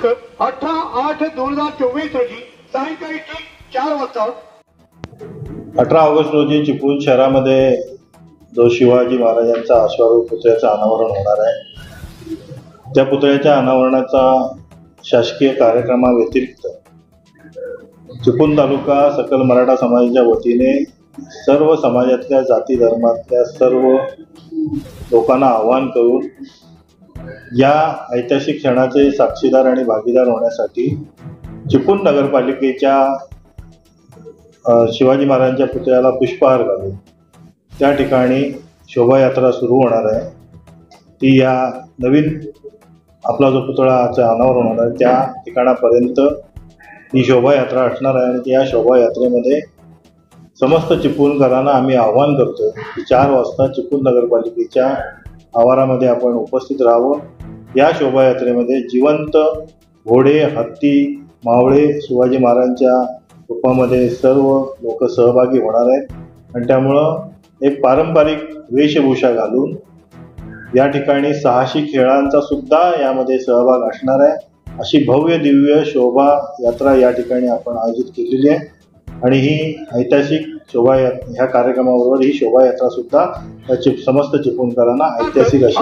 दिनांक 18/8/2024 रोजी सायंकाळी ठीक 4 वाजता 18 ऑगस्ट रोजी चिपळूण शहरामध्ये जो शिवाजी महाराजांचा अश्वारूढ पुतळ्याचं अनावरण होणार आहे, त्या पुतळ्याच्या अनावरणाचा शासकीय कार्यक्रमाव्यतिरिक्त चिपळूण तालुका सकल मराठा समाजाच्या वतीने सर्व समाजातल्या जाती धर्मातल्या सर्व लोकांना आवाहन करून या ऐतिहासिक क्षणाचे साक्षीदार आणि भागीदार होण्यासाठी चिपळूण नगरपालिकेच्या शिवाजी महाराजांच्या पुतळ्याला पुष्पहार घालून त्या ठिकाणी शोभायात्रा सुरू होणार आहे। ती या नवीन आपला जो पुतळाचं अनावरण होणार आहे त्या ठिकाणापर्यंत ही शोभायात्रा असणार आहे आणि या शोभायात्रेमध्ये समस्त चिपळूणकरांना आम्ही आवाहन करतो की 4 वाजता चिपळूण नगरपालिकेच्या आवारामध्ये आपण उपस्थित राहावं। या शोभायात्रेमध्ये जिवंत घोडे, हत्ती, मावळे शिवाजी महाराजांच्या रूपामध्ये सर्व लोक सहभागी होणार आहेत आणि त्यामुळं एक पारंपरिक वेशभूषा घालून या ठिकाणी साहसी खेळांचा सुद्धा यामध्ये सहभाग असणार आहे। अशी भव्य दिव्य शोभा यात्रा या ठिकाणी आपण आयोजित केलेली आहे आणि ही ऐतिहासिक शोभायात्रा ह्या कार्यक्रमाबरोबर ही शोभायात्रा सुद्धा समस्त चिपळूणकरांना ऐतिहासिक अशी